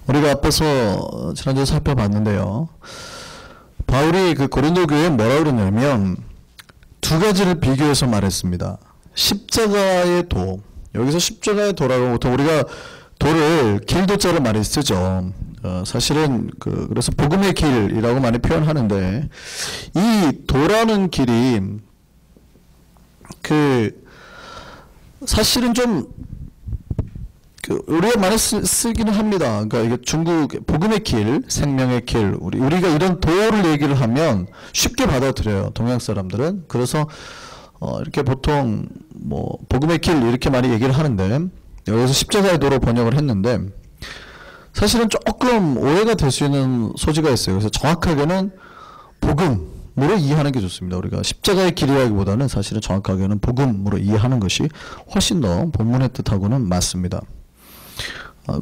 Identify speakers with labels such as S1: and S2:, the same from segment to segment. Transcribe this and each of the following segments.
S1: 우리가 앞에서 지난주에 살펴봤는데요. 바울이 그 고린도 교회에 뭐라고 그러냐면 두 가지를 비교해서 말했습니다. 십자가의 도. 여기서 십자가의 도라고 보통 우리가 도를 길도자로 많이 쓰죠. 사실은 그래서 복음의 길이라고 많이 표현하는데 이 도라는 길이 사실은 좀 우리가 많이 쓰기는 합니다. 그러니까 이게 중국 복음의 길, 생명의 길, 우리가 이런 도를 얘기를 하면 쉽게 받아들여요. 동양 사람들은. 그래서 이렇게 보통 뭐 복음의 길 이렇게 많이 얘기를 하는데 여기서 십자가의 도로 번역을 했는데 사실은 조금 오해가 될 수 있는 소지가 있어요. 그래서 정확하게는 복음으로 이해하는 게 좋습니다. 우리가 십자가의 길이라기보다는 사실은 정확하게는 복음으로 이해하는 것이 훨씬 더 본문의 뜻하고는 맞습니다.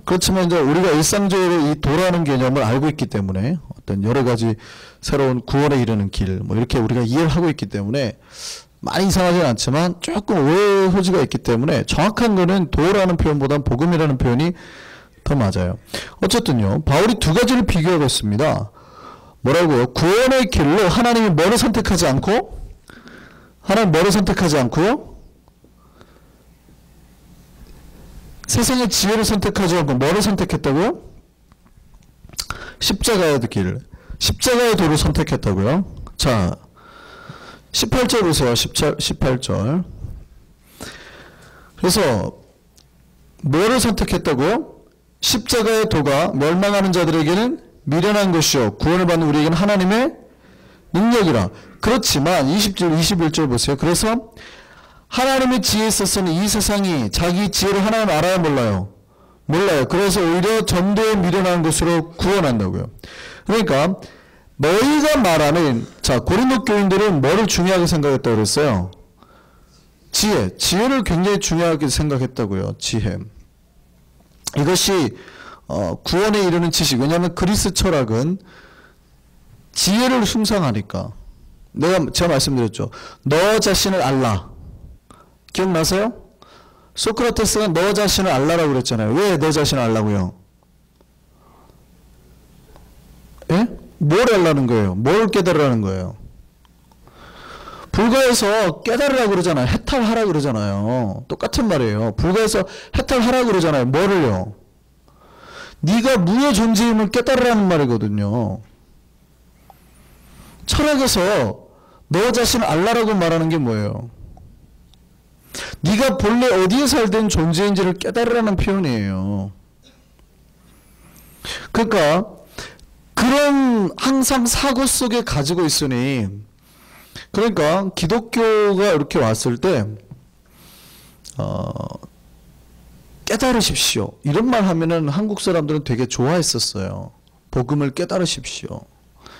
S1: 그렇지만 이제 우리가 일상적으로 이 도라는 개념을 알고 있기 때문에 어떤 여러 가지 새로운 구원에 이르는 길, 뭐 이렇게 우리가 이해를 하고 있기 때문에 많이 이상하진 않지만 조금 오해 소지가 있기 때문에 정확한 거는 도라는 표현보다는 복음이라는 표현이 더 맞아요. 어쨌든요, 바울이 두 가지를 비교하고 있습니다. 뭐라고요? 구원의 길로 하나님이 뭐를 선택하지 않고, 하나님 뭐를 선택하지 않고요? 세상의 지혜를 선택하지 않고 뭐를 선택했다고요? 십자가의 길, 십자가의 도를 선택했다고요. 자, 18절 보세요. 18절. 그래서 뭐를 선택했다고요? 십자가의 도가 멸망하는 자들에게는 미련한 것이요 구원을 받는 우리에게는 하나님의 능력이라. 그렇지만 20절 21절 보세요. 그래서 하나님의 지혜에 있어서는 이 세상이 자기 지혜를 하나님 알아야 몰라요. 몰라요. 그래서 오히려 전도에 미련한 것으로 구원한다고요. 그러니까 너희가 말하는, 자, 고린도 교인들은 뭐를 중요하게 생각했다고 그랬어요? 지혜를 굉장히 중요하게 생각했다고요. 지혜. 이것이 구원에 이르는 지식. 왜냐하면 그리스 철학은 지혜를 숭상하니까. 제가 말씀드렸죠. 너 자신을 알라. 기억나세요? 소크라테스가 너 자신을 알라라고 그랬잖아요. 왜 너 자신을 알라고요? 예? 뭘 알라는 거예요? 뭘 깨달으라는 거예요? 불가에서 깨달으라고 그러잖아요. 해탈하라고 그러잖아요. 똑같은 말이에요. 불가에서 해탈하라고 그러잖아요. 뭐를요? 네가 무의 존재임을 깨달으라는 말이거든요. 철학에서 너 자신을 알라라고 말하는 게 뭐예요? 네가 본래 어디에 살던 존재인지를 깨달으라는 표현이에요. 그러니까 그런 항상 사고 속에 가지고 있으니, 그러니까 기독교가 이렇게 왔을 때 깨달으십시오 이런 말 하면은 한국 사람들은 되게 좋아했었어요. 복음을 깨달으십시오.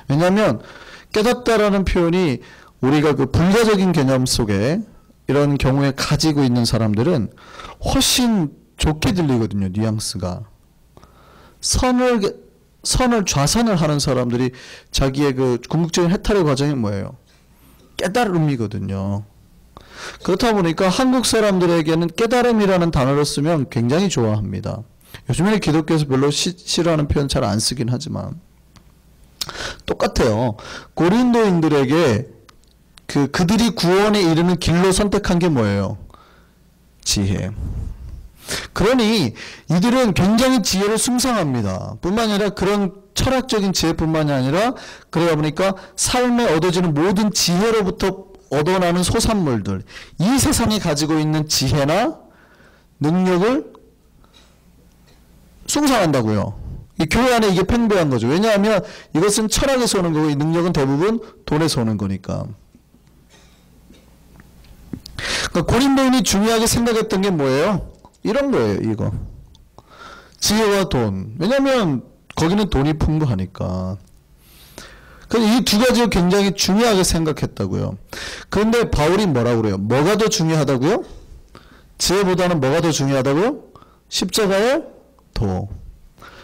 S1: 왜냐하면 깨닫다라는 표현이 우리가 그 불가적인 개념 속에 이런 경우에 가지고 있는 사람들은 훨씬 좋게 들리거든요. 뉘앙스가. 좌선을 하는 사람들이 자기의 그 궁극적인 해탈의 과정이 뭐예요? 깨달음이거든요. 그렇다 보니까 한국 사람들에게는 깨달음이라는 단어를 쓰면 굉장히 좋아합니다. 요즘에는 기독교에서 별로 싫어하는 표현 잘 안 쓰긴 하지만 똑같아요. 고린도인들에게 그들이 구원에 이르는 길로 선택한 게 뭐예요? 지혜. 그러니 이들은 굉장히 지혜를 숭상합니다. 뿐만 아니라 그런 철학적인 지혜뿐만이 아니라 그러다 보니까 삶에 얻어지는 모든 지혜로부터 얻어나는 소산물들, 이 세상이 가지고 있는 지혜나 능력을 숭상한다고요. 이 교회 안에 이게 팽배한 거죠. 왜냐하면 이것은 철학에서 오는 거고 이 능력은 대부분 돈에서 오는 거니까. 그러니까 고린도인이 중요하게 생각했던 게 뭐예요? 이런 거예요. 이거. 지혜와 돈. 왜냐하면 거기는 돈이 풍부하니까. 이 두 가지를 굉장히 중요하게 생각했다고요. 그런데 바울이 뭐라고 그래요? 뭐가 더 중요하다고요? 지혜보다는 뭐가 더 중요하다고요? 십자가의 도.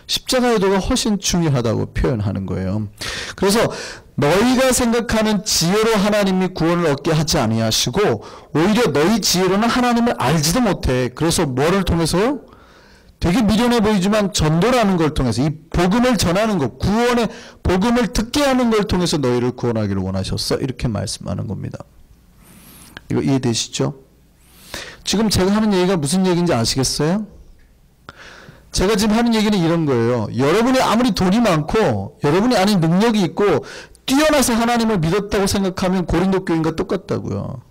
S1: 십자가의 도가 훨씬 중요하다고 표현하는 거예요. 그래서 너희가 생각하는 지혜로 하나님이 구원을 얻게 하지 아니하시고 오히려 너희 지혜로는 하나님을 알지도 못해. 그래서 뭐를 통해서요? 되게 미련해 보이지만 전도라는 걸 통해서 이 복음을 전하는 것, 구원의 복음을 듣게 하는 걸 통해서 너희를 구원하기를 원하셨어. 이렇게 말씀하는 겁니다. 이거 이해되시죠? 지금 제가 하는 얘기가 무슨 얘기인지 아시겠어요? 제가 지금 하는 얘기는 이런 거예요. 여러분이 아무리 돈이 많고 여러분이 아닌 능력이 있고 뛰어나서 하나님을 믿었다고 생각하면 고린도 교인과 똑같다고요.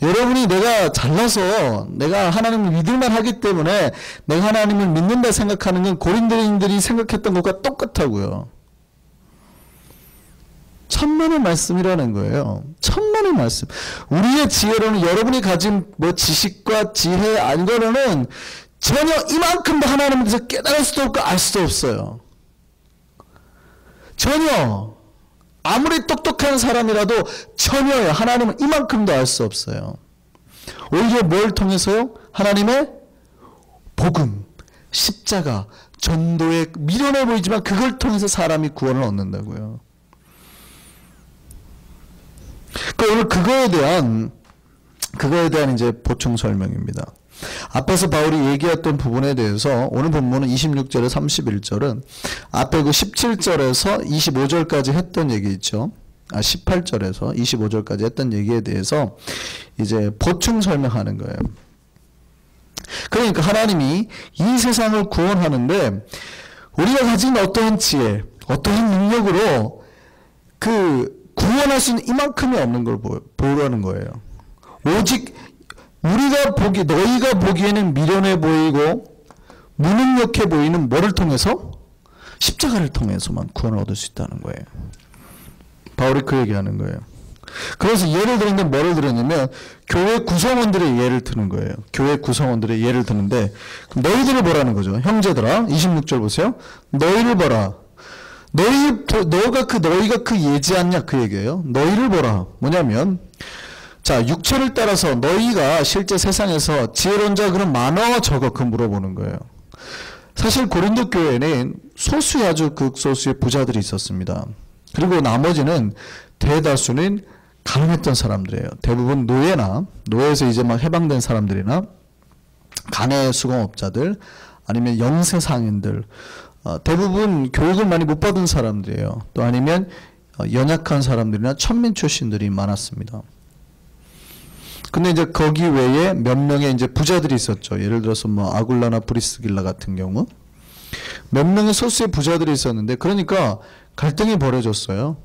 S1: 여러분이 내가 잘나서 내가 하나님을 믿을만 하기 때문에 내가 하나님을 믿는다 생각하는 건 고린도인들이 생각했던 것과 똑같다고요. 천만의 말씀이라는 거예요. 천만의 말씀. 우리의 지혜로는 여러분이 가진 뭐 지식과 지혜 안거로는 전혀 이만큼도 하나님에 대해서 깨달을 수도 없고 알 수도 없어요. 전혀. 아무리 똑똑한 사람이라도 전혀요. 하나님은 이만큼도 알 수 없어요. 오히려 뭘 통해서요? 하나님의 복음, 십자가, 전도에 미련해 보이지만 그걸 통해서 사람이 구원을 얻는다고요. 오늘 그거에 대한 이제 보충 설명입니다. 앞에서 바울이 얘기했던 부분에 대해서 오늘 본문은 26절에 31절은 앞에 그 17절에서 25절까지 했던 얘기 있죠. 18절에서 25절까지 했던 얘기에 대해서 이제 보충 설명하는 거예요. 그러니까 하나님이 이 세상을 구원하는데 우리가 가진 어떠한 지혜, 어떠한 능력으로 그 구원할 수 있는 이만큼이 없는 걸 보라는 거예요. 오직 너희가 보기에는 미련해 보이고 무능력해 보이는 뭐를 통해서? 십자가를 통해서만 구원을 얻을 수 있다는 거예요. 바울이 그 얘기하는 거예요. 그래서 예를 들었는데 뭐를 들었냐면 교회 구성원들의 예를 드는 거예요. 교회 구성원들의 예를 드는데 너희들을 보라는 거죠. 형제들아 26절 보세요. 너희를 보라. 너희가 그 예지 않냐 그 얘기예요. 너희를 보라. 뭐냐면 자 육체를 따라서 너희가 실제 세상에서 지혜로운 자 그럼 많어 적어 그 물어보는 거예요. 사실 고린도 교회에는 소수의 아주 극소수의 부자들이 있었습니다. 그리고 나머지는 대다수는 가난했던 사람들이에요. 대부분 노예에서 이제 막 해방된 사람들이나 간의 수공업자들 아니면 영세상인들 대부분 교육을 많이 못 받은 사람들이에요. 또 아니면 연약한 사람들이나 천민 출신들이 많았습니다. 근데 이제 거기 외에 몇 명의 이제 부자들이 있었죠. 예를 들어서 뭐 아굴라나 브리스길라 같은 경우 몇 명의 소수의 부자들이 있었는데 그러니까 갈등이 벌어졌어요.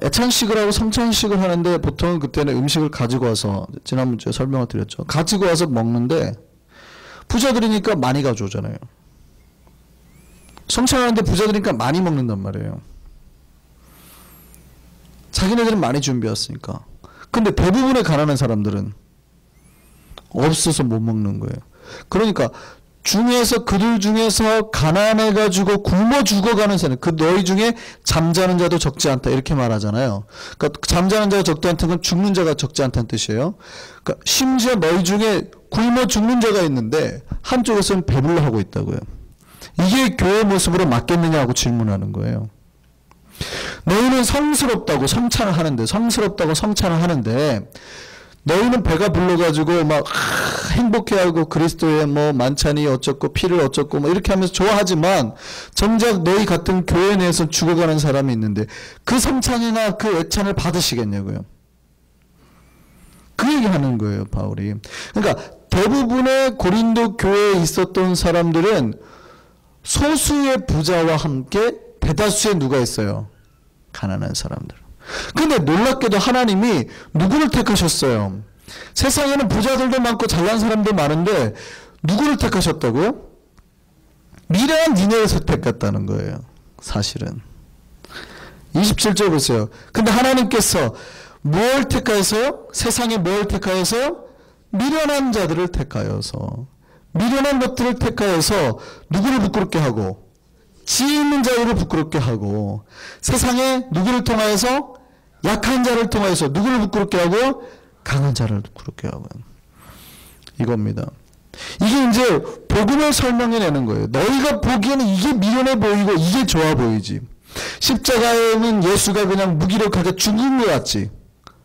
S1: 애찬식을 하고 성찬식을 하는데 보통 그때는 음식을 가지고 와서 지난주에 설명을 드렸죠. 가지고 와서 먹는데 부자들이니까 많이 가져오잖아요. 성찬하는데 부자들이니까 많이 먹는단 말이에요. 자기네들은 많이 준비했으니까. 근데 대부분의 가난한 사람들은 없어서 못 먹는 거예요. 그러니까 그들 중에서 가난해가지고 굶어 죽어가는 사람, 너희 중에 잠자는 자도 적지 않다 이렇게 말하잖아요. 그러니까 잠자는 자가 적지 않다는 건 죽는 자가 적지 않다는 뜻이에요. 그러니까 심지어 너희 중에 굶어 죽는 자가 있는데 한쪽에서는 배불러 하고 있다고요. 이게 교회 모습으로 맞겠느냐고 질문하는 거예요. 너희는 성스럽다고 성찬을 하는데 너희는 배가 불러가지고 막 행복해하고 그리스도의 뭐 만찬이 어쩌고 피를 어쩌고 뭐 이렇게 하면서 좋아하지만 정작 너희 같은 교회 내에서 죽어가는 사람이 있는데 그 성찬이나 그 애찬을 받으시겠냐고요. 그 얘기하는 거예요, 바울이. 그러니까 대부분의 고린도 교회에 있었던 사람들은 소수의 부자와 함께 대다수의 누가 있어요? 가난한 사람들. 근데 놀랍게도 하나님이 누구를 택하셨어요? 세상에는 부자들도 많고 잘난 사람도 많은데 누구를 택하셨다고요? 미련한 니네를 택했다는 거예요. 사실은. 27절 보세요. 근데 하나님께서 뭘 택하여서요? 세상에 뭘 택하여서요? 미련한 자들을 택하여서. 미련한 것들을 택하여서 누구를 부끄럽게 하고 지혜 있는 자들을 부끄럽게 하고 세상에 누구를 통하여서 약한 자를 통하여서 누구를 부끄럽게 하고 강한 자를 부끄럽게 하고 이겁니다. 이게 이제 복음을 설명해내는 거예요. 너희가 보기에는 이게 미련해 보이고 이게 좋아 보이지. 십자가에는 예수가 그냥 무기력하게 죽은 것 같지.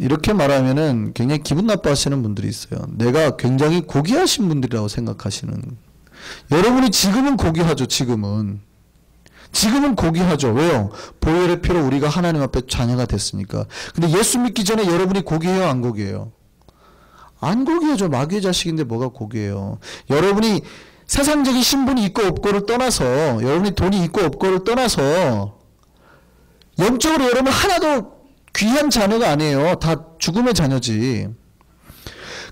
S1: 이렇게 말하면은 굉장히 기분 나빠하시는 분들이 있어요. 내가 굉장히 고귀하신 분들이라고 생각하시는. 여러분이 지금은 고귀하죠. 지금은 고귀하죠. 왜요? 보혈의 피로 우리가 하나님 앞에 자녀가 됐으니까. 근데 예수 믿기 전에 여러분이 고귀해요? 안 고귀해요? 안 고귀하죠. 마귀의 자식인데 뭐가 고귀해요? 여러분이 세상적인 신분이 있고 없고를 떠나서, 여러분이 돈이 있고 없고를 떠나서 영적으로 여러분 하나도 귀한 자녀가 아니에요. 다 죽음의 자녀지.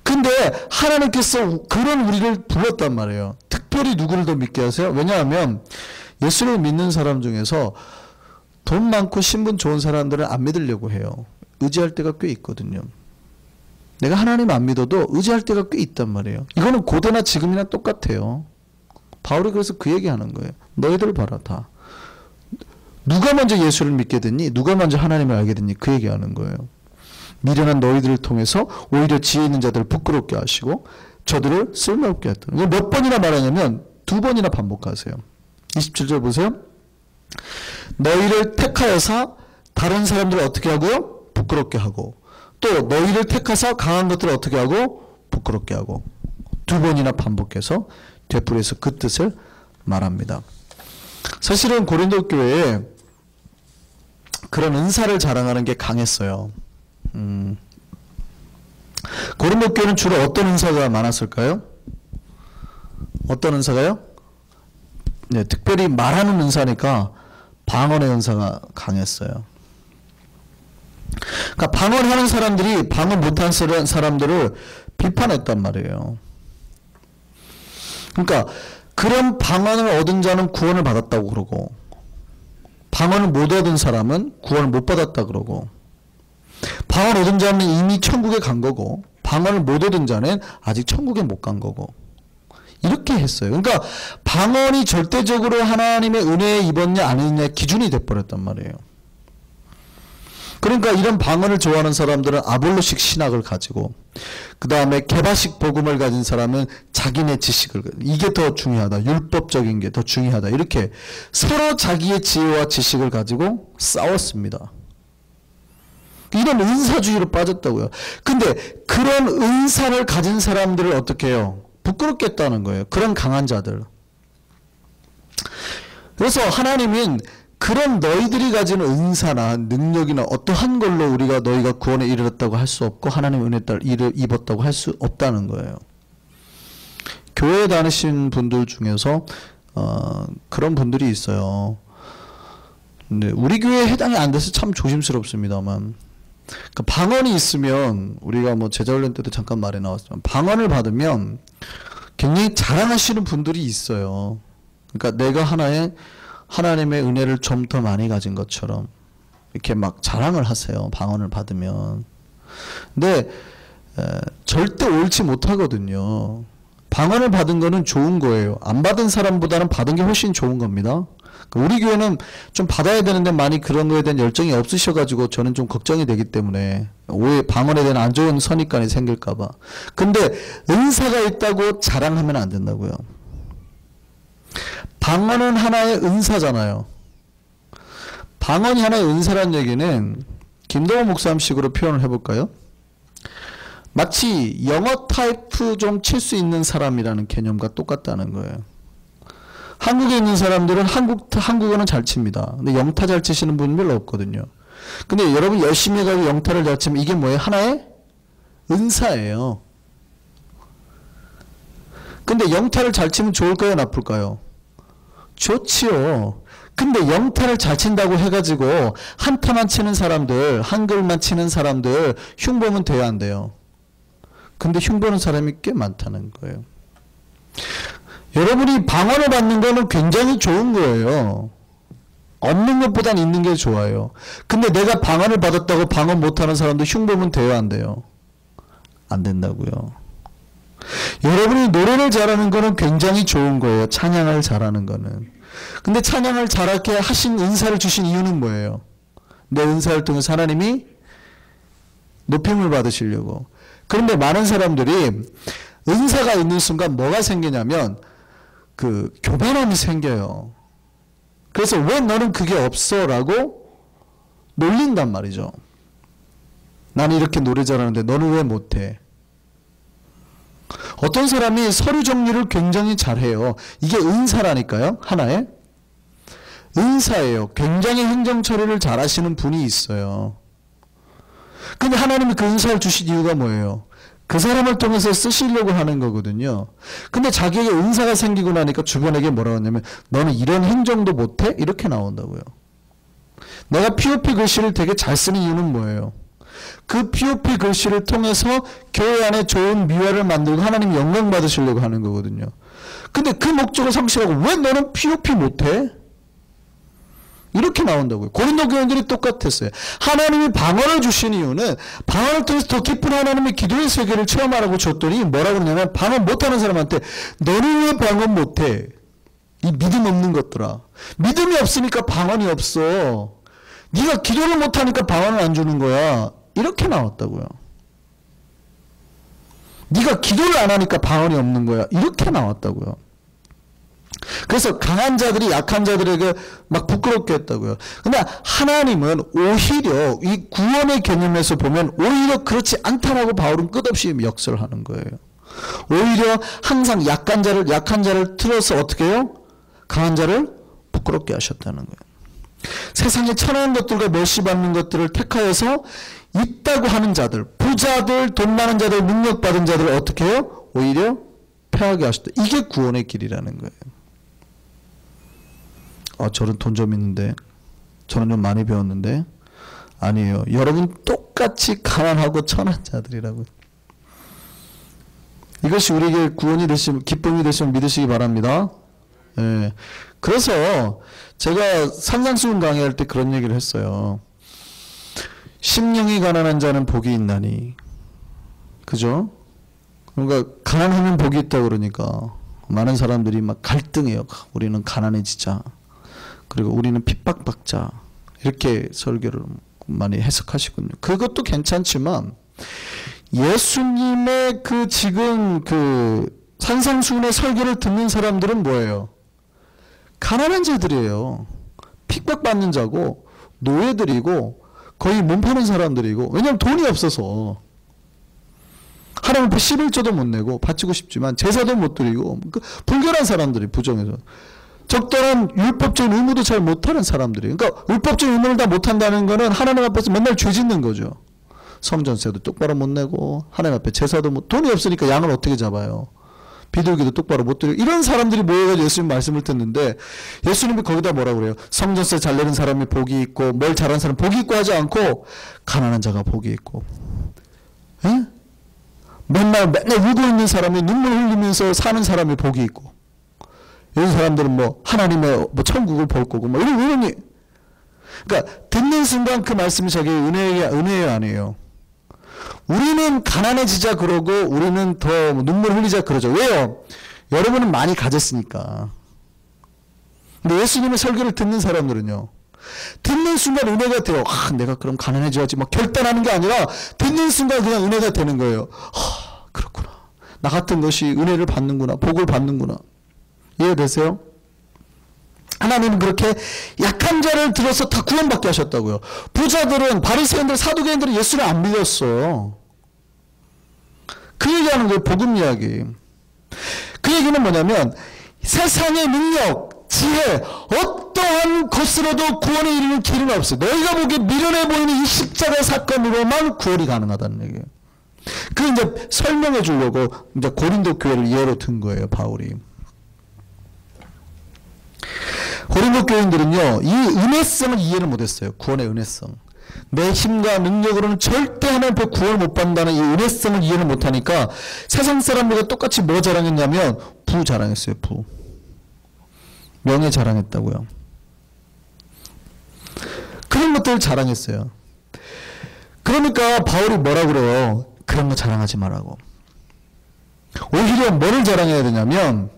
S1: 근데 하나님께서 그런 우리를 불렀단 말이에요. 특별히 누구를 더 믿게 하세요? 왜냐하면 예수를 믿는 사람 중에서 돈 많고 신분 좋은 사람들은 안 믿으려고 해요. 의지할 때가 꽤 있거든요. 내가 하나님 안 믿어도 의지할 때가 꽤 있단 말이에요. 이거는 고대나 지금이나 똑같아요. 바울이 그래서 그 얘기하는 거예요. 너희들 봐라 다. 누가 먼저 예수를 믿게 됐니? 누가 먼저 하나님을 알게 됐니? 그 얘기하는 거예요. 미련한 너희들을 통해서 오히려 지혜 있는 자들을 부끄럽게 하시고 저들을 쓸모없게 했다. 몇 번이나 말하냐면 2번이나 반복하세요. 27절 보세요. 너희를 택하여서 다른 사람들을 어떻게 하고요? 부끄럽게 하고 또 너희를 택하사 강한 것들을 어떻게 하고? 부끄럽게 하고 2번이나 반복해서 되풀이해서 그 뜻을 말합니다. 사실은 고린도 교회에 그런 은사를 자랑하는 게 강했어요. 고린도 교회는 주로 어떤 은사가 많았을까요? 어떤 은사가요? 네, 특별히 말하는 은사니까 방언의 은사가 강했어요. 그러니까 방언하는 사람들이 방언 못하는 사람들을 비판했단 말이에요. 그러니까 그런 방언을 얻은 자는 구원을 받았다고 그러고 방언을 못 얻은 사람은 구원을 못 받았다 그러고 방언을 얻은 자는 이미 천국에 간 거고 방언을 못 얻은 자는 아직 천국에 못 간 거고 이렇게 했어요. 그러니까 방언이 절대적으로 하나님의 은혜에 입었냐 안 입었냐 기준이 돼버렸단 말이에요. 그러니까 이런 방언을 좋아하는 사람들은 아볼로식 신학을 가지고 그 다음에 개바식 복음을 가진 사람은 자기네 지식을 이게 더 중요하다. 율법적인 게 더 중요하다. 이렇게 서로 자기의 지혜와 지식을 가지고 싸웠습니다. 이런 은사주의로 빠졌다고요. 근데 그런 은사를 가진 사람들을 어떻게 해요? 부끄럽게 했다는 거예요. 그런 강한 자들. 그래서 하나님은 그런 너희들이 가진 은사나 능력이나 어떠한 걸로 우리가 너희가 구원에 이르렀다고 할 수 없고 하나님의 은혜에 따라 입었다고 할 수 없다는 거예요. 교회에 다니신 분들 중에서 그런 분들이 있어요. 근데 우리 교회에 해당이 안 돼서 참 조심스럽습니다만 그러니까 방언이 있으면 우리가 뭐 제자훈련 때도 잠깐 말해 나왔지만 방언을 받으면 굉장히 자랑하시는 분들이 있어요. 그러니까 내가 하나님의 은혜를 좀 더 많이 가진 것처럼 이렇게 막 자랑을 하세요. 방언을 받으면. 근데 절대 옳지 못하거든요. 방언을 받은 거는 좋은 거예요. 안 받은 사람보다는 받은 게 훨씬 좋은 겁니다. 우리 교회는 좀 받아야 되는데 많이 그런 거에 대한 열정이 없으셔가지고 저는 좀 걱정이 되기 때문에 오해 방언에 대한 안 좋은 선입관이 생길까봐. 근데 은사가 있다고 자랑하면 안 된다고요. 방언은 하나의 은사잖아요. 방언이 하나의 은사라는 얘기는 김동호 목사님식으로 표현을 해볼까요? 마치 영어 타이프 좀 칠 수 있는 사람이라는 개념과 똑같다는 거예요. 한국에 있는 사람들은 한국어는 잘 칩니다. 근데 영타 잘 치시는 분 별로 없거든요. 근데 여러분 열심히 해가지고 영타를 잘 치면 이게 뭐예요? 하나의 은사예요. 근데 영타를 잘 치면 좋을까요? 나쁠까요? 좋지요. 근데 영타를 잘 친다고 해가지고 한타만 치는 사람들, 한글만 치는 사람들 흉보면 돼야 안 돼요. 근데 흉보는 사람이 꽤 많다는 거예요. 여러분이 방언을 받는 거는 굉장히 좋은 거예요. 없는 것보단 있는 게 좋아요. 근데 내가 방언을 받았다고 방언 못하는 사람도 흉보면 돼요, 안 돼요? 안 된다고요. 여러분이 노래를 잘하는 거는 굉장히 좋은 거예요. 찬양을 잘하는 거는. 근데 찬양을 잘하게 하신 은사를 주신 이유는 뭐예요? 내 은사를 통해서 하나님이 높임을 받으시려고. 그런데 많은 사람들이 은사가 있는 순간 뭐가 생기냐면 그 교만함이 생겨요. 그래서 왜 너는 그게 없어? 라고 놀린단 말이죠. 나는 이렇게 노래 잘하는데 너는 왜 못해? 어떤 사람이 서류 정리를 굉장히 잘해요. 이게 은사라니까요. 하나의 은사예요. 굉장히 행정 처리를 잘하시는 분이 있어요. 근데 하나님이 그 은사를 주신 이유가 뭐예요? 그 사람을 통해서 쓰시려고 하는 거거든요. 근데 자기에게 은사가 생기고 나니까 주변에게 뭐라고 하냐면 너는 이런 행정도 못해? 이렇게 나온다고요. 내가 POP 글씨를 되게 잘 쓰는 이유는 뭐예요? 그 POP 글씨를 통해서 교회 안에 좋은 미화를 만들고 하나님 영광 받으시려고 하는 거거든요. 근데 그 목적을 상실하고 왜 너는 POP 못해? 이렇게 나온다고요. 고린도 교인들이 똑같았어요. 하나님이 방언을 주신 이유는 방언을 통해서 더 깊은 하나님의 기도의 세계를 체험하라고 줬더니 뭐라고 그러냐면 방언 못하는 사람한테 너는 왜 방언 못해? 이 믿음 없는 것들아. 믿음이 없으니까 방언이 없어. 네가 기도를 못하니까 방언을 안 주는 거야. 이렇게 나왔다고요. 네가 기도를 안 하니까 방언이 없는 거야. 이렇게 나왔다고요. 그래서 강한 자들이 약한 자들에게 막 부끄럽게 했다고요. 근데 하나님은 오히려 이 구원의 개념에서 보면 오히려 그렇지 않다라고 바울은 끝없이 역설하는 거예요. 오히려 항상 약한 자를 틀어서 어떻게 해요? 강한 자를 부끄럽게 하셨다는 거예요. 세상에 천한 것들과 멸시받는 것들을 택하여서 있다고 하는 자들, 부자들, 돈 많은 자들, 능력받은 자들을 어떻게 해요? 오히려 패하게 하셨다. 이게 구원의 길이라는 거예요. 저는 돈 좀 있는데, 저는 좀 많이 배웠는데, 아니에요. 여러분 똑같이 가난하고 천한 자들이라고요. 이것이 우리에게 구원이 되시면, 기쁨이 되시면 믿으시기 바랍니다. 예. 그래서 제가 산상수훈 강의할 때 그런 얘기를 했어요. 심령이 가난한 자는 복이 있나니. 그죠? 그러니까 가난하면 복이 있다 그러니까 많은 사람들이 막 갈등해요. 우리는 가난해지자. 그리고 우리는 핍박받자. 이렇게 설교를 많이 해석하시군요. 그것도 괜찮지만 예수님의 그 지금 그 산상수훈의 설교를 듣는 사람들은 뭐예요? 가난한 자들이에요. 핍박받는 자고 노예들이고 거의 몸 파는 사람들이고, 왜냐하면 돈이 없어서 하나님 앞에 11조도 못 내고 바치고 싶지만 제사도 못 드리고 불결한 사람들이 부정해서 적절한 율법적인 의무도 잘 못하는 사람들이. 그러니까 율법적인 의무를 다 못한다는 거는 하나님 앞에서 맨날 죄 짓는 거죠. 성전세도 똑바로 못 내고 하나님 앞에 제사도 못, 돈이 없으니까 양을 어떻게 잡아요? 비둘기도 똑바로 못 드리고 이런 사람들이 모여가지고 예수님 말씀을 듣는데 예수님이 거기다 뭐라고 그래요? 성전세 잘 내는 사람이 복이 있고 뭘 잘하는 사람 복이 있고 하지 않고 가난한 자가 복이 있고, 에? 맨날 울고 있는 사람이 눈물 흘리면서 사는 사람이 복이 있고, 이런 사람들은 뭐 하나님의 뭐 천국을 볼 거고 뭐 이러니, 그러니까 듣는 순간 그 말씀이 자기 은혜예요 아니에요? 우리는 가난해지자 그러고 우리는 더 눈물 흘리자 그러죠. 왜요? 여러분은 많이 가졌으니까. 근데 예수님의 설교를 듣는 사람들은요, 듣는 순간 은혜가 돼요. 내가 그럼 가난해져야지 막 결단하는 게 아니라 듣는 순간 그냥 은혜가 되는 거예요. 그렇구나. 나 같은 것이 은혜를 받는구나. 복을 받는구나. 이해되세요? 하나님은 그렇게 약한 자를 들어서 다 구원받게 하셨다고요. 부자들은, 바리새인들, 사두개인들은 예수를 안 믿었어요. 그 얘기하는 거예요. 복음 이야기. 그 얘기는 뭐냐면 세상의 능력, 지혜, 어떠한 것으로도 구원에 이르는 길은 없어요. 너희가 보기에 미련해 보이는 이 십자가 사건으로만 구원이 가능하다는 얘기예요. 그 이제 설명해 주려고 이제 고린도 교회를 예로 든 거예요, 바울이. 고린도 교인들은요, 이 은혜성을 이해를 못했어요. 구원의 은혜성. 내 힘과 능력으로는 절대 하나님 앞에 구원을 못 받는다는 이 은혜성을 이해를 못하니까 세상 사람들과 똑같이 뭐 자랑했냐면 부 자랑했어요. 부. 명예 자랑했다고요. 그런 것들을 자랑했어요. 그러니까 바울이 뭐라 그래요? 그런 거 자랑하지 말라고. 오히려 뭐를 자랑해야 되냐면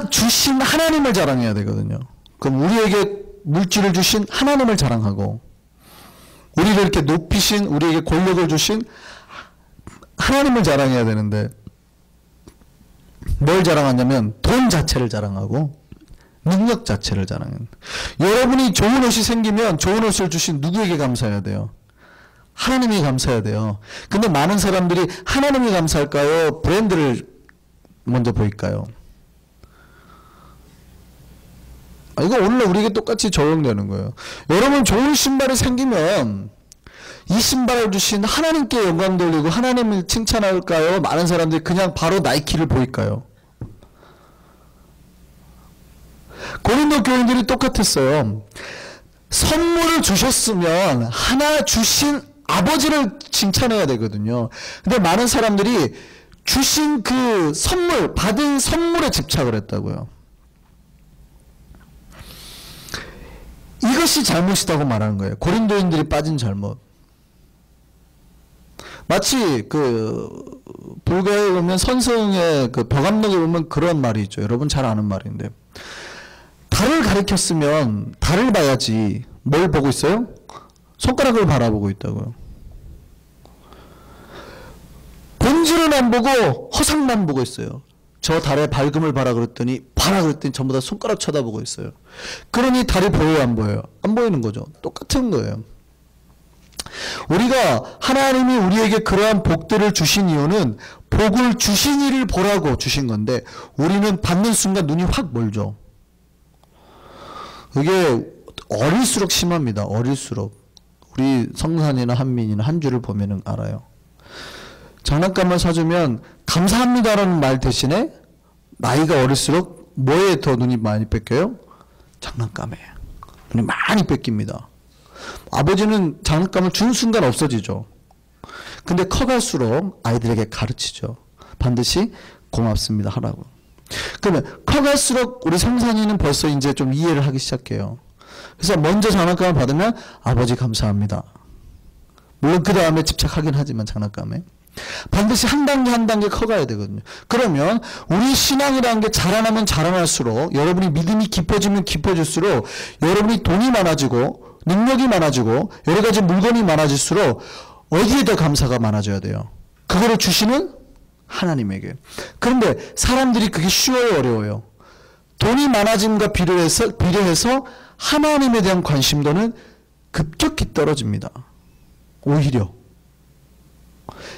S1: 주신 하나님을 자랑해야 되거든요. 그럼 우리에게 물질을 주신 하나님을 자랑하고, 우리를 이렇게 높이신, 우리에게 권력을 주신 하나님을 자랑해야 되는데 뭘 자랑하냐면 돈 자체를 자랑하고 능력 자체를 자랑해요. 여러분이 좋은 옷이 생기면 좋은 옷을 주신 누구에게 감사해야 돼요? 하나님이 감사해야 돼요. 근데 많은 사람들이 하나님이 감사할까요? 브랜드를 먼저 보일까요? 이거 오늘날 우리에게 똑같이 적용되는 거예요. 여러분 좋은 신발이 생기면 이 신발을 주신 하나님께 영광 돌리고 하나님을 칭찬할까요? 많은 사람들이 그냥 바로 나이키를 보일까요? 고린도 교인들이 똑같았어요. 선물을 주셨으면 하나 주신 아버지를 칭찬해야 되거든요. 근데 많은 사람들이 주신 그 선물, 받은 선물에 집착을 했다고요. 이것이 잘못이라고 말하는 거예요. 고린도인들이 빠진 잘못. 마치 불교에 보면 선승의 버감록에 보면 그런 말이 있죠. 여러분 잘 아는 말인데. 달을 가리켰으면 달을 봐야지. 뭘 보고 있어요? 손가락을 바라보고 있다고요. 본질은 안 보고 허상만 보고 있어요. 저 달의 밝음을 봐라 그랬더니 전부 다 손가락 쳐다보고 있어요. 그러니 달이 보여요, 안 보여요? 안 보이는 거죠. 똑같은 거예요. 우리가 하나님이 우리에게 그러한 복들을 주신 이유는 복을 주신 이를 보라고 주신 건데 우리는 받는 순간 눈이 확 멀죠. 그게 어릴수록 심합니다. 어릴수록. 우리 성산이나 한민이나 한주를 보면은 알아요. 장난감을 사주면 감사합니다라는 말 대신에 나이가 어릴수록 뭐에 더 눈이 많이 뺏겨요? 장난감에. 눈이 많이 뺏깁니다. 아버지는 장난감을 준 순간 없어지죠. 근데 커갈수록 아이들에게 가르치죠. 반드시 고맙습니다 하라고. 그러면 커갈수록 우리 성산이는 벌써 이제 좀 이해를 하기 시작해요. 그래서 먼저 장난감을 받으면 아버지 감사합니다. 물론 그 다음에 집착하긴 하지만 장난감에. 반드시 한 단계 한 단계 커가야 되거든요. 그러면 우리 신앙이라는 게 자라나면 자라날수록 여러분이 믿음이 깊어지면 깊어질수록 여러분이 돈이 많아지고 능력이 많아지고 여러 가지 물건이 많아질수록 어디에 더 감사가 많아져야 돼요? 그거를 주시는 하나님에게. 그런데 사람들이 그게 쉬워요, 어려워요? 돈이 많아짐과 비례해서 하나님에 대한 관심도는 급격히 떨어집니다. 오히려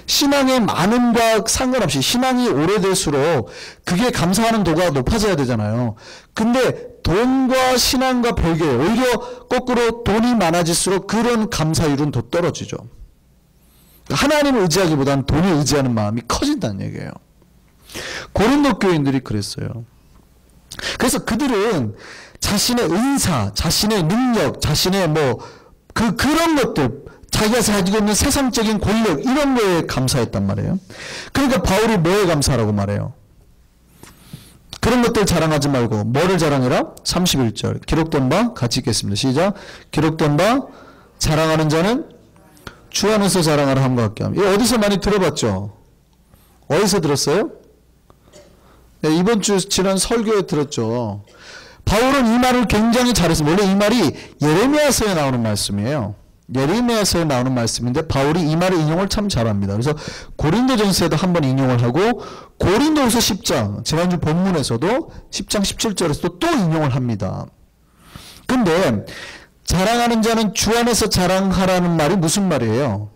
S1: 신앙의 많음과 상관없이 신앙이 오래될수록 그게 감사하는 도가 높아져야 되잖아요. 근데 돈과 신앙과 별개예요. 오히려 거꾸로 돈이 많아질수록 그런 감사율은 더 떨어지죠. 하나님을 의지하기보다는 돈을 의지하는 마음이 커진다는 얘기예요. 고린도 교인들이 그랬어요. 그래서 그들은 자신의 은사, 자신의 능력, 자신의 그런 것들, 자기가 가지고 있는 세상적인 권력 이런 거에 감사했단 말이에요. 그러니까 바울이 뭐에 감사하라고 말해요? 그런 것들 자랑하지 말고 뭐를 자랑해라? 31절 기록된 바 같이 읽겠습니다. 시작. 기록된 바 자랑하는 자는 주 안에서 자랑하라 함과 같게 합니다. 이거 어디서 많이 들어봤죠? 어디서 들었어요? 네, 이번 주 지난 설교에 들었죠. 바울은 이 말을 굉장히 잘했어요. 원래 이 말이 예레미야서에 나오는 말씀이에요. 예레미야서에 나오는 말씀인데 바울이 이 말을 인용을 참 잘합니다. 그래서 고린도전서에도 한번 인용을 하고 고린도후서 10장 지난주 본문에서도 10장 17절에서도 또 인용을 합니다. 근데 자랑하는 자는 주 안에서 자랑하라는 말이 무슨 말이에요?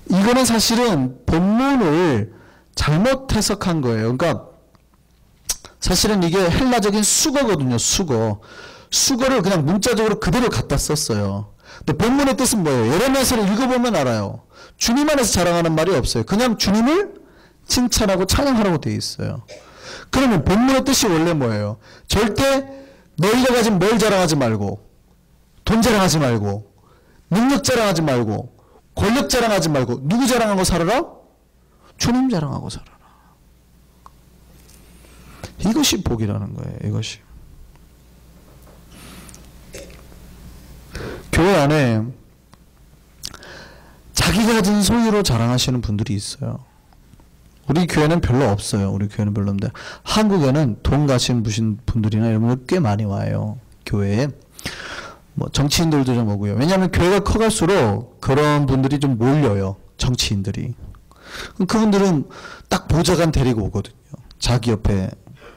S1: 이거는 사실은 본문을 잘못 해석한 거예요. 그러니까 사실은 이게 헬라적인 수거거든요. 수거를 그냥 문자적으로 그대로 갖다 썼어요. 근데 본문의 뜻은 뭐예요? 예레미야서를 읽어보면 알아요. 주님 안에서 자랑하는 말이 없어요. 그냥 주님을 칭찬하고 찬양하라고 되어 있어요. 그러면 본문의 뜻이 원래 뭐예요? 절대 너희가 가진 뭘 자랑하지 말고 돈 자랑하지 말고 능력 자랑하지 말고 권력 자랑하지 말고 누구 자랑하고 살아라? 주님 자랑하고 살아라. 이것이 복이라는 거예요. 이것이. 교회 안에 자기가 가진 소유로 자랑하시는 분들이 있어요. 우리 교회는 별로 없어요. 우리 교회는 별로 없는데 한국에는 돈 가진 분들이나 이런 분들 꽤 많이 와요. 교회에. 정치인들도 좀 오고요. 왜냐하면 교회가 커갈수록 그런 분들이 좀 몰려요. 정치인들이. 그분들은 딱 보좌관 데리고 오거든요. 자기 옆에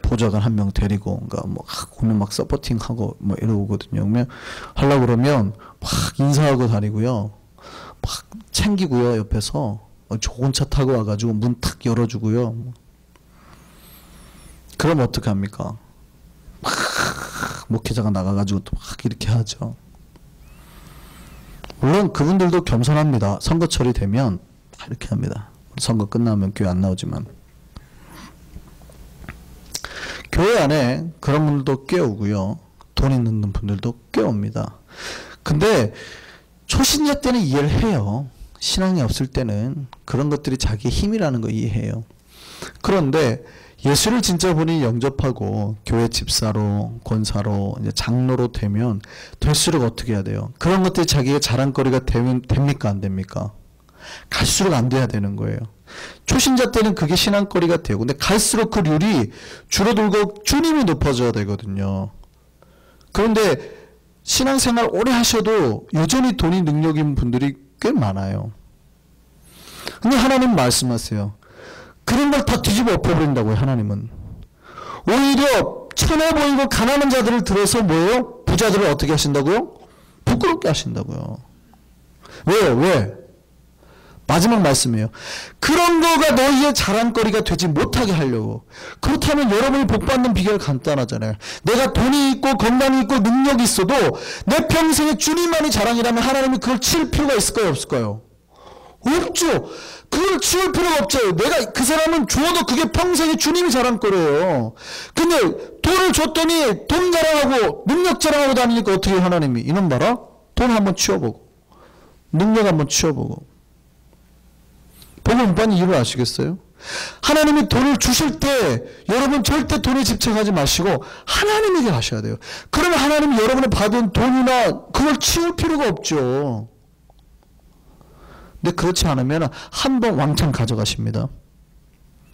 S1: 보좌관 한 명 데리고, 그러니까 뭐 오면 막 서포팅하고 뭐 이러거든요. 그러면 하려고 그러면 막 인사하고 다니고요, 막 챙기고요, 옆에서 좋은 차 타고 와가지고 문 탁 열어주고요. 그럼 어떻게 합니까? 막 목회자가 나가가지고 또 막 이렇게 하죠. 물론 그분들도 겸손합니다. 선거철이 되면 이렇게 합니다. 선거 끝나면 교회 안 나오지만. 교회 안에 그런 분들도 꽤 오고요, 돈 있는 분들도 꽤 옵니다. 근데 초신자 때는 이해를 해요. 신앙이 없을 때는 그런 것들이 자기의 힘이라는 거 이해해요. 그런데 예수를 진짜 본인이 영접하고 교회 집사로, 권사로, 이제 장로로 되면 될수록 어떻게 해야 돼요? 그런 것들이 자기의 자랑거리가 됩니까? 안 됩니까? 갈수록 안 돼야 되는 거예요. 초신자 때는 그게 신앙거리가 돼요. 근데 갈수록 그 률이 줄어들고 주님이 높아져야 되거든요. 그런데 신앙생활 오래 하셔도 여전히 돈이 능력인 분들이 꽤 많아요. 근데 하나님 말씀하세요. 그런 걸 다 뒤집어 엎어버린다고요. 하나님은 오히려 천해 보이고 가난한 자들을 들어서 뭐예요? 부자들을 어떻게 하신다고요? 부끄럽게 하신다고요. 왜요? 왜? 마지막 말씀이에요. 그런 거가 너희의 자랑거리가 되지 못하게 하려고. 그렇다면 여러분이 복받는 비결 간단하잖아요. 내가 돈이 있고 건강이 있고 능력이 있어도 내 평생에 주님만이 자랑이라면 하나님이 그걸 치울 필요가 있을까요? 없을까요? 없죠. 그걸 치울 필요가 없죠. 내가 그 사람은 주어도 그게 평생에 주님이 자랑거려요. 근데 돈을 줬더니 돈 자랑하고 능력 자랑하고 다니니까 어떻게 해요? 하나님이 이놈 봐라. 돈 한번 치워보고 능력 한번 치워보고. 복을 못 받는 이유를 아시겠어요? 하나님이 돈을 주실 때 여러분 절대 돈에 집착하지 마시고 하나님에게 하셔야 돼요. 그러면 하나님이 여러분이 받은 돈이나 그걸 치울 필요가 없죠. 근데 그렇지 않으면 한 번 왕창 가져가십니다.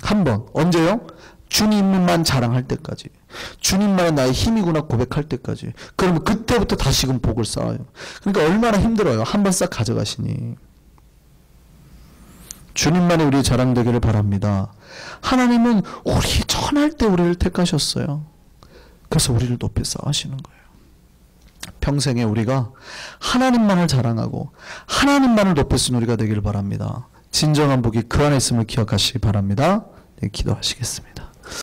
S1: 한 번. 언제요? 주님만 자랑할 때까지. 주님만이 나의 힘이구나 고백할 때까지. 그러면 그때부터 다시금 복을 쌓아요. 그러니까 얼마나 힘들어요. 한 번 싹 가져가시니. 주님만이 우리 자랑되기를 바랍니다. 하나님은 우리 천할 때 우리를 택하셨어요. 그래서 우리를 높이 쌓으시는 거예요. 평생에 우리가 하나님만을 자랑하고 하나님만을 높여 쓰는 우리가 되기를 바랍니다. 진정한 복이 그 안에 있음을 기억하시기 바랍니다. 네, 기도하시겠습니다.